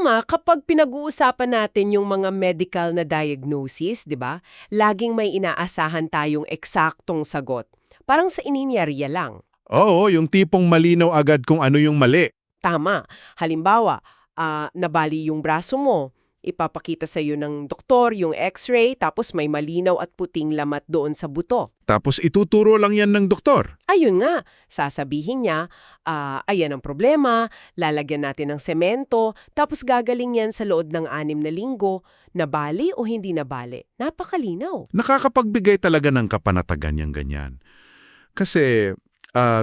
Tama, kapag pinag-uusapan natin yung mga medical na diagnosis, 'di ba? Laging may inaasahan tayong eksaktong sagot. Parang sa ininyariya lang. Oo, yung tipong malinaw agad kung ano yung mali. Tama. Halimbawa, nabali yung braso mo. Ipapakita sa iyo ng doktor yung x-ray tapos may malinaw at puting lamat doon sa buto. Tapos ituturo lang yan ng doktor. Ayun nga, sasabihin niya, ayan ang problema, lalagyan natin ng semento, tapos gagaling yan sa loob ng 6 na linggo, nabali o hindi nabali. Napakalinaw. Nakakapagbigay talaga ng kapanatagan yung ganyan. Kasi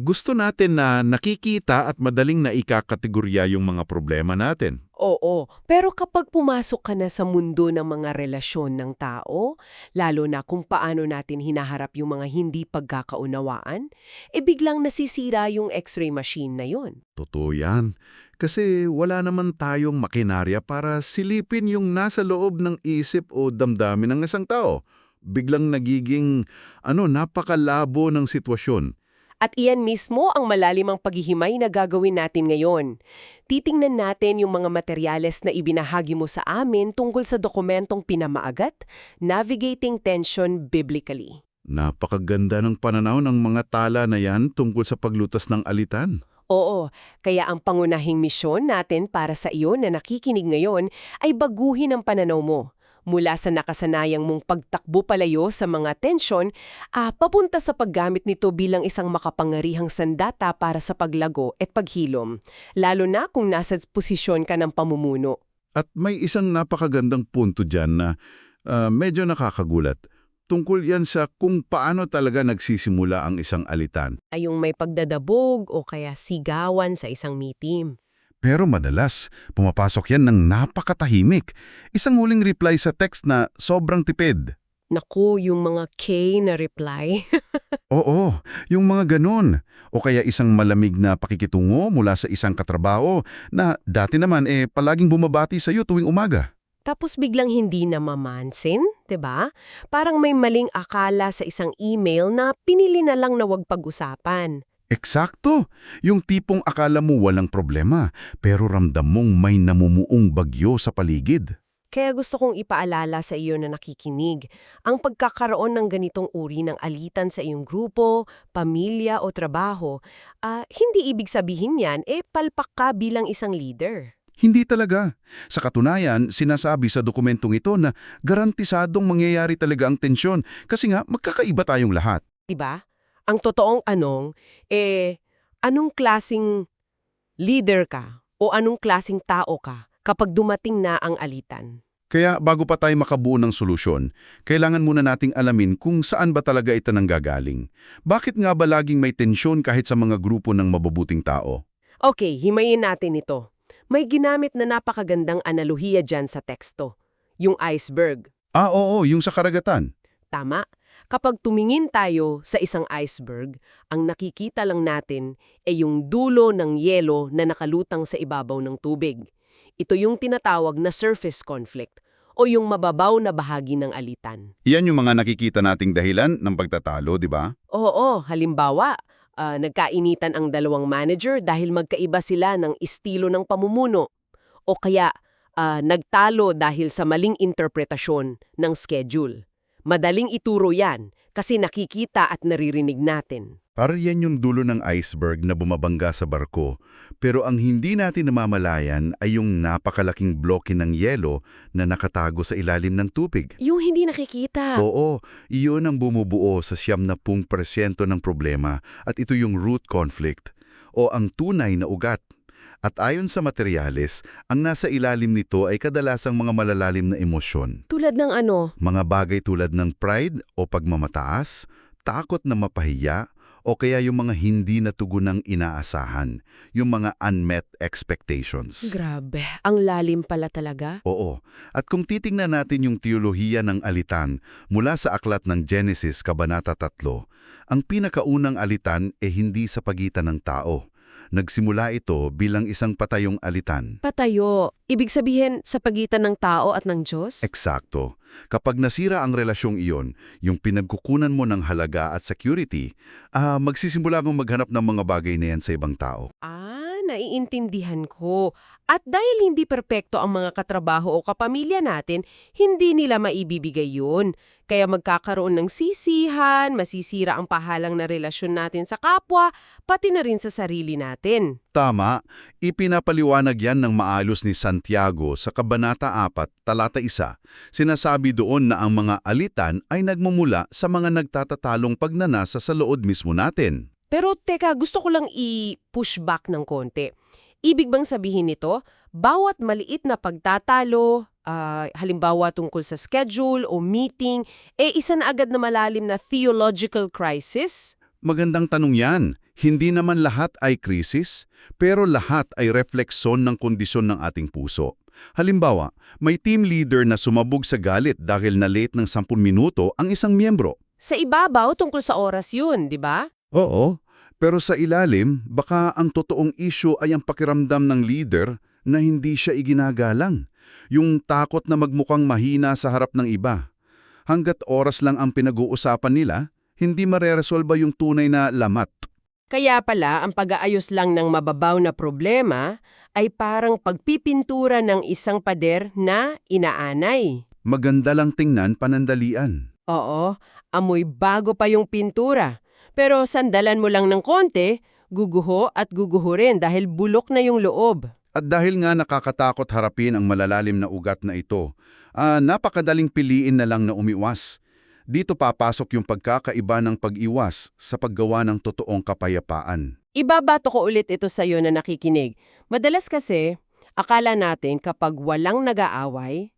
gusto natin na nakikita at madaling na ikakategorya yung mga problema natin. Oo, pero kapag pumasok ka na sa mundo ng mga relasyon ng tao, lalo na kung paano natin hinaharap yung mga hindi pagkakaunawaan, biglang nasisira yung x-ray machine na yun. Totoo yan. Kasi wala naman tayong makinarya para silipin yung nasa loob ng isip o damdamin ng isang tao. Biglang nagiging napakalabo ng sitwasyon. At iyan mismo ang malalimang paghihimay na gagawin natin ngayon. Titingnan natin yung mga materyales na ibinahagi mo sa amin tungkol sa dokumentong pinamaagat, Navigating Tension Biblically. Napakaganda ng pananaw ng mga tala na yan tungkol sa paglutas ng alitan. Oo, kaya ang pangunahing misyon natin para sa iyo na nakikinig ngayon ay baguhin ang pananaw mo. Mula sa nakasanayang mong pagtakbo palayo sa mga tensyon, papunta sa paggamit nito bilang isang makapangyarihang sandata para sa paglago at paghilom, lalo na kung nasa posisyon ka ng pamumuno. At may isang napakagandang punto dyan na medyo nakakagulat. Tungkol yan sa kung paano talaga nagsisimula ang isang alitan. Ay yung may pagdadabog o kaya sigawan sa isang meeting. Pero madalas, pumapasok yan ng napakatahimik. Isang huling reply sa text na sobrang tipid. Naku, yung mga K na reply. Oo, yung mga ganun. O kaya isang malamig na pakikitungo mula sa isang katrabaho na dati naman palaging bumabati sa iyo tuwing umaga. Tapos biglang hindi na mamansin, 'di ba? Parang may maling akala sa isang email na pinili na lang na wag pag-usapan. Eksakto! Yung tipong akala mo walang problema, pero ramdam mong may namumuong bagyo sa paligid. Kaya gusto kong ipaalala sa iyo na nakikinig, ang pagkakaroon ng ganitong uri ng alitan sa iyong grupo, pamilya o trabaho, hindi ibig sabihin yan, palpak ka bilang isang leader. Hindi talaga. Sa katunayan, sinasabi sa dokumentong ito na garantisadong mangyayari talaga ang tensyon kasi nga magkakaiba tayong lahat. Diba? Ang totoong anong klasing leader ka o anong klasing tao ka kapag dumating na ang alitan? Kaya bago pa tayo makabuo ng solusyon, kailangan muna nating alamin kung saan ba talaga ito nanggagaling. Bakit nga ba laging may tensyon kahit sa mga grupo ng mabubuting tao? Okay, himayin natin ito. May ginamit na napakagandang analohiya dyan sa teksto. Yung iceberg. Oo, yung sa karagatan. Tama. Kapag tumingin tayo sa isang iceberg, ang nakikita lang natin ay yung dulo ng yelo na nakalutang sa ibabaw ng tubig. Ito yung tinatawag na surface conflict o yung mababaw na bahagi ng alitan. Iyan yung mga nakikita nating dahilan ng pagtatalo, di ba? Oo, halimbawa, nagkainitan ang dalawang manager dahil magkaiba sila ng estilo ng pamumuno o kaya nagtalo dahil sa maling interpretasyon ng schedule. Madaling ituro yan kasi nakikita at naririnig natin. Para yan yung dulo ng iceberg na bumabangga sa barko, pero ang hindi natin namamalayan ay yung napakalaking bloke ng yelo na nakatago sa ilalim ng tubig. Yung hindi nakikita. Oo, iyon ang bumubuo sa 70% ng problema at ito yung root conflict o ang tunay na ugat. At ayon sa materyales, ang nasa ilalim nito ay kadalasang mga malalalim na emosyon. Tulad ng ano? Mga bagay tulad ng pride o pagmamataas, takot na mapahiya, o kaya yung mga hindi natugunang inaasahan, yung mga unmet expectations. Grabe, ang lalim pala talaga. Oo. At kung titingnan natin yung teolohiya ng alitan mula sa aklat ng Genesis, Kabanata 3, ang pinakaunang alitan hindi sa pagitan ng tao. Nagsimula ito bilang isang patayong alitan. Patayo. Ibig sabihin sa pagitan ng tao at ng Diyos? Eksakto. Kapag nasira ang relasyong iyon, yung pinagkukunan mo ng halaga at security, magsisimula kang maghanap ng mga bagay na yan sa ibang tao. Naiintindihan ko. At dahil hindi perpekto ang mga katrabaho o kapamilya natin, hindi nila maibibigay yun. Kaya magkakaroon ng sisihan, masisira ang pahalang na relasyon natin sa kapwa, pati na rin sa sarili natin. Tama, ipinapaliwanag yan ng maalos ni Santiago sa Kabanata 4, Talata 1. Sinasabi doon na ang mga alitan ay nagmumula sa mga nagtatatalong pagnanasa sa loob mismo natin. Pero teka, gusto ko lang i-push back ng konti. Ibig bang sabihin nito, bawat maliit na pagtatalo, halimbawa tungkol sa schedule o meeting, isa na agad na malalim na theological crisis? Magandang tanong yan. Hindi naman lahat ay krisis, pero lahat ay refleksyon ng kondisyon ng ating puso. Halimbawa, may team leader na sumabog sa galit dahil na late ng 10 minuto ang isang miyembro. Sa ibabaw tungkol sa oras yun, di ba? Oo, pero sa ilalim, baka ang totoong issue ay ang pakiramdam ng leader na hindi siya iginagalang. Yung takot na magmukhang mahina sa harap ng iba. Hanggat oras lang ang pinag-uusapan nila, hindi mareresolba yung tunay na lamat. Kaya pala, ang pag-aayos lang ng mababaw na problema ay parang pagpipintura ng isang pader na inaanay. Maganda lang tingnan panandalian. Oo, amoy bago pa yung pintura. Pero sandalan mo lang ng konti, guguho at guguho rin dahil bulok na yung loob. At dahil nga nakakatakot harapin ang malalalim na ugat na ito, napakadaling piliin na lang na umiwas. Dito papasok yung pagkakaiba ng pag-iwas sa paggawa ng totoong kapayapaan. Ibabato ko ulit ito sa iyo na nakikinig. Madalas kasi, akala natin kapag walang nag-aaway,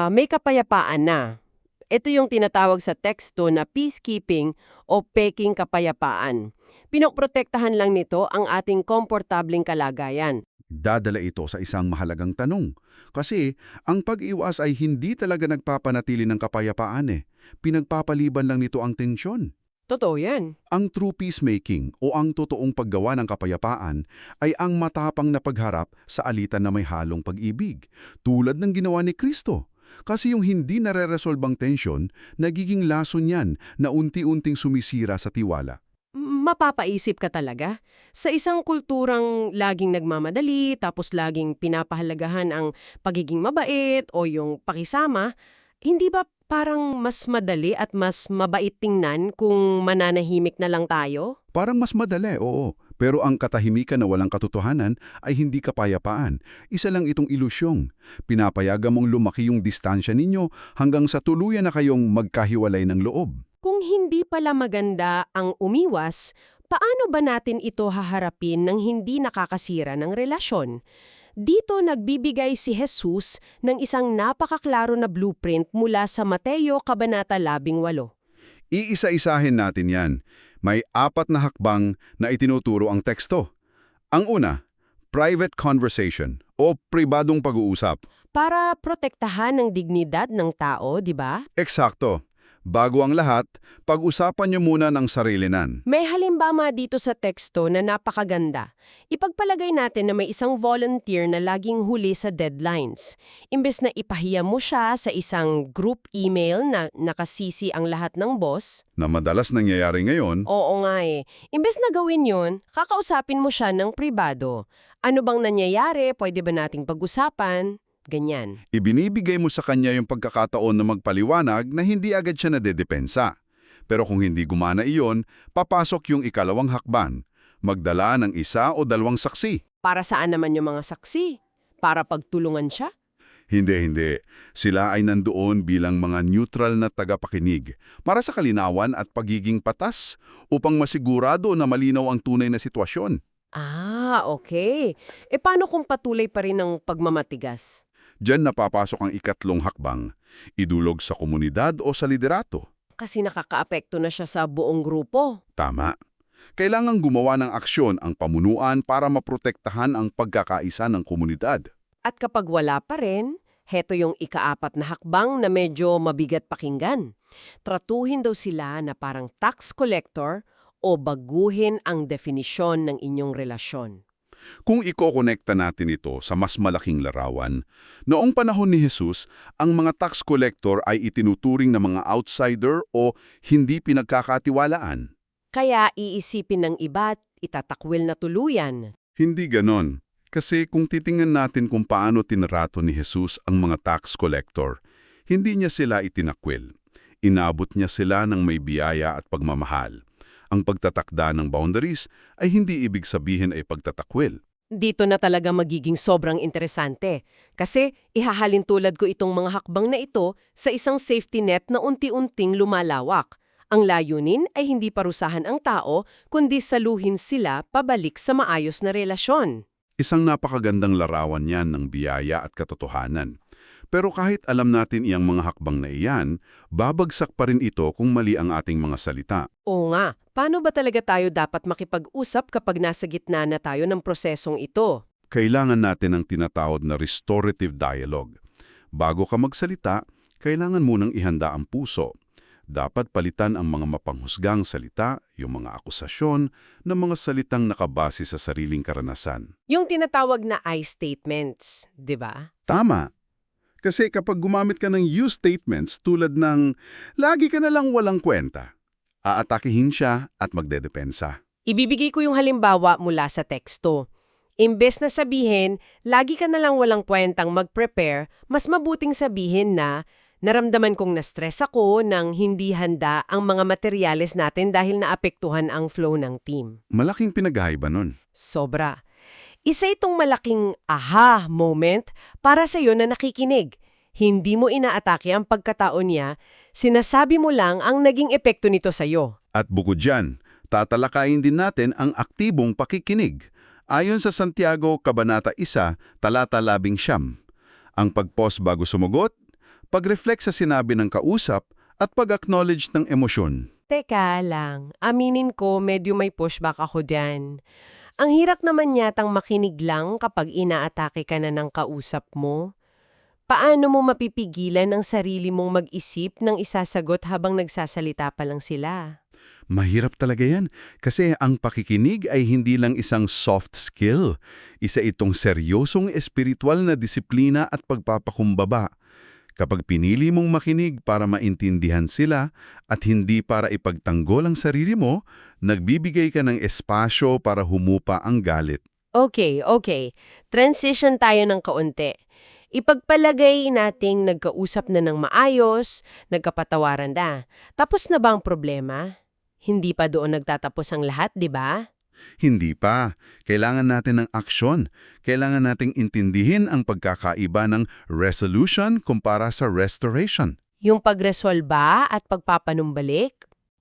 may kapayapaan na. Ito yung tinatawag sa teksto na peacekeeping o peking kapayapaan. Pinoprotektahan lang nito ang ating komportabling kalagayan. Dadala ito sa isang mahalagang tanong. Kasi ang pag-iwas ay hindi talaga nagpapanatili ng kapayapaan Pinagpapaliban lang nito ang tensyon. Totoo yan. Ang true peacemaking o ang totoong paggawa ng kapayapaan ay ang matapang na pagharap sa alitan na may halong pag-ibig, tulad ng ginawa ni Kristo. Kasi yung hindi nare-resolbang tensyon, nagiging lason yan na unti-unting sumisira sa tiwala. Mapapaisip ka talaga. Sa isang kulturang laging nagmamadali, tapos laging pinapahalagahan ang pagiging mabait o yung pakisama, hindi ba parang mas madali at mas mabait tingnan kung mananahimik na lang tayo? Parang mas madali, oo. Pero ang katahimikan na walang katotohanan ay hindi kapayapaan. Isa lang itong ilusyong. Pinapayagan mong lumaki yung distansya ninyo hanggang sa tuluyan na kayong magkahiwalay ng loob. Kung hindi pala maganda ang umiwas, paano ba natin ito haharapin ng hindi nakakasira ng relasyon? Dito nagbibigay si Jesus ng isang napakaklaro na blueprint mula sa Mateo Kabanata 18. Iisa-isahin natin yan. May 4 na hakbang na itinuturo ang teksto. Ang una, private conversation o pribadong pag-uusap. Para protektahan ang dignidad ng tao, di ba? Eksakto. Bago ang lahat, pag-usapan niyo muna ng sarilinan. May halimbawa dito sa teksto na napakaganda. Ipagpalagay natin na may isang volunteer na laging huli sa deadlines. Imbes na ipahiya mo siya sa isang group email na nakasisi ang lahat ng boss. Na madalas nangyayari ngayon. Oo nga Imbes na gawin yun, kakausapin mo siya ng pribado. Ano bang nangyayari? Pwede ba nating pag-usapan? Ganyan. Ibinibigay mo sa kanya yung pagkakataon na magpaliwanag na hindi agad siya nadedepensa. Pero kung hindi gumana iyon, papasok yung ikalawang hakban. Magdala ng 1 o 2 saksi. Para saan naman yung mga saksi? Para pagtulungan siya? Hindi. Sila ay nandoon bilang mga neutral na tagapakinig para sa kalinawan at pagiging patas upang masigurado na malinaw ang tunay na sitwasyon. Okay. Paano kung patuloy pa rin ang pagmamatigas? Diyan napapasok ang ikatlong hakbang, idulog sa komunidad o sa liderato. Kasi nakakaapekto na siya sa buong grupo. Tama. Kailangang gumawa ng aksyon ang pamunuan para maprotektahan ang pagkakaisa ng komunidad. At kapag wala pa rin, heto yung ika-4 na hakbang na medyo mabigat pakinggan. Tratuhin daw sila na parang tax collector o baguhin ang definisyon ng inyong relasyon. Kung iko-konekta natin ito sa mas malaking larawan, noong panahon ni Jesus, ang mga tax collector ay itinuturing na mga outsider o hindi pinagkakatiwalaan. Kaya iisipin ng iba't itatakwil na tuluyan. Hindi ganon. Kasi kung titingnan natin kung paano tinrato ni Jesus ang mga tax collector, hindi niya sila itinakwil. Inabot niya sila ng may biyaya at pagmamahal. Ang pagtatakda ng boundaries ay hindi ibig sabihin ay pagtatakwil. Dito na talaga magiging sobrang interesante. Kasi ihahalin tulad ko itong mga hakbang na ito sa isang safety net na unti-unting lumalawak. Ang layunin ay hindi parusahan ang tao, kundi saluhin sila pabalik sa maayos na relasyon. Isang napakagandang larawan yan ng biyaya at katotohanan. Pero kahit alam natin iyang mga hakbang na iyan, babagsak pa rin ito kung mali ang ating mga salita. Oo nga, paano ba talaga tayo dapat makipag-usap kapag nasa gitna na tayo ng prosesong ito? Kailangan natin ang tinatawag na restorative dialogue. Bago ka magsalita, kailangan munang ihanda ang puso. Dapat palitan ang mga mapanghusgang salita, yung mga akusasyon, ng mga salitang nakabase sa sariling karanasan. Yung tinatawag na I statements, di ba? Tama. Kasi kapag gumamit ka ng you statements tulad ng lagi ka na lang walang kwenta, aatakihin siya at magdedepensa. Ibibigay ko yung halimbawa mula sa teksto. Imbes na sabihin, lagi ka na lang walang kwentang mag-prepare, mas mabuting sabihin na, naramdaman kong na-stress ako nang hindi handa ang mga materyales natin dahil naapektuhan ang flow ng team. Malaking pinagkaiba nun. Sobra. Isa itong malaking aha moment para sa iyo na nakikinig. Hindi mo inaatake ang pagkatao niya, sinasabi mo lang ang naging epekto nito sa iyo. At bukod dyan, tatalakayin din natin ang aktibong pakikinig. Ayon sa Santiago, Kabanata 1, Talata 11, ang pag-pause bago sumagot, pag-reflect sa sinabi ng kausap, at pag-acknowledge ng emosyon. Teka lang, aminin ko medyo may pushback ako dyan. Ang hirap naman yatang makinig lang kapag inaatake ka na ng kausap mo. Paano mo mapipigilan ang sarili mong mag-isip ng isasagot habang nagsasalita pa lang sila? Mahirap talaga yan kasi ang pakikinig ay hindi lang isang soft skill. Isa itong seryosong espiritual na disiplina at pagpapakumbaba. Kapag pinili mong makinig para maintindihan sila at hindi para ipagtanggol ang sarili mo, nagbibigay ka ng espasyo para humupa ang galit. Okay. Transition tayo ng kaunti. Ipagpalagay nating nagkausap na ng maayos, nagkapatawaran na. Tapos na ba ang problema? Hindi pa doon nagtatapos ang lahat, di ba? Hindi pa. Kailangan natin ng aksyon. Kailangan nating intindihin ang pagkakaiba ng resolution kumpara sa restoration. Yung pagresolba at pagpapanumbalik?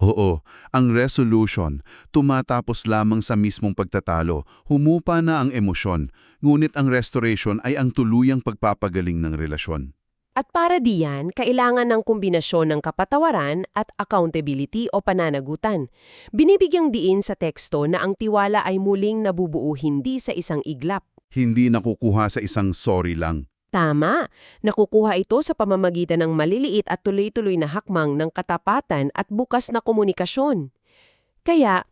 Oo, ang resolution, tumatapos lamang sa mismong pagtatalo, humupa na ang emosyon, ngunit ang restoration ay ang tuluyang pagpapagaling ng relasyon. At para diyan, kailangan ng kombinasyon ng kapatawaran at accountability o pananagutan. Binibigyang diin sa teksto na ang tiwala ay muling nabubuo hindi sa isang iglap. Hindi nakukuha sa isang sorry lang. Tama, nakukuha ito sa pamamagitan ng maliliit at tuloy-tuloy na hakbang ng katapatan at bukas na komunikasyon. Kaya,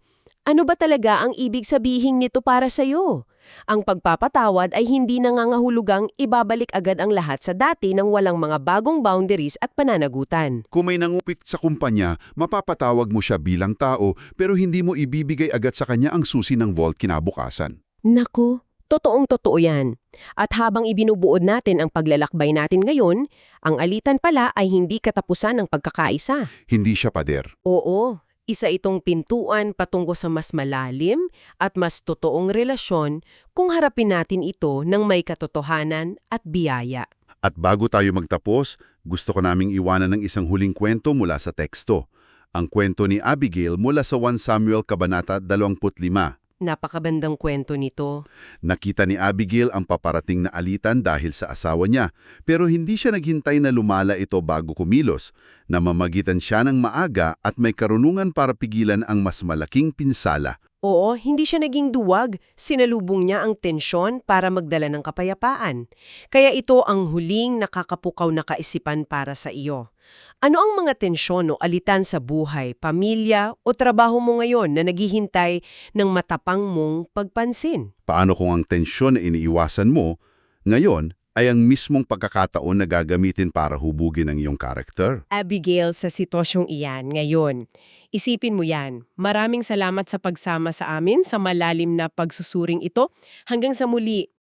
ano ba talaga ang ibig sabihin nito para sa iyo? Ang pagpapatawad ay hindi nangangahulugang ibabalik agad ang lahat sa dati ng walang mga bagong boundaries at pananagutan. Kung may nangupit sa kumpanya, mapapatawag mo siya bilang tao pero hindi mo ibibigay agad sa kanya ang susi ng vault kinabukasan. Naku, totoong-totoo yan. At habang ibinubuod natin ang paglalakbay natin ngayon, ang alitan pala ay hindi katapusan ng pagkakaisa. Hindi siya pader. Oo, isa itong pintuan patungo sa mas malalim at mas totoong relasyon kung harapin natin ito ng may katotohanan at biyaya. At bago tayo magtapos, gusto ko naming iwanan ng isang huling kwento mula sa teksto. Ang kwento ni Abigail mula sa 1 Samuel Kabanata 25. Napakabandang kwento nito. Nakita ni Abigail ang paparating na alitan dahil sa asawa niya, pero hindi siya naghintay na lumala ito bago kumilos. Namamagitan siya ng maaga at may karunungan para pigilan ang mas malaking pinsala. Oo, hindi siya naging duwag. Sinalubong niya ang tensyon para magdala ng kapayapaan. Kaya ito ang huling nakakapukaw na kaisipan para sa iyo. Ano ang mga tensyon o alitan sa buhay, pamilya o trabaho mo ngayon na naghihintay ng matapang mong pagpansin? Paano kung ang tensyon na iniiwasan mo, ngayon ay ang mismong pagkakataon na gagamitin para hubugin ang iyong karakter? Abigail, sa sitwasyong iyan ngayon, isipin mo yan. Maraming salamat sa pagsama sa amin sa malalim na pagsusuring ito. Hanggang sa muli.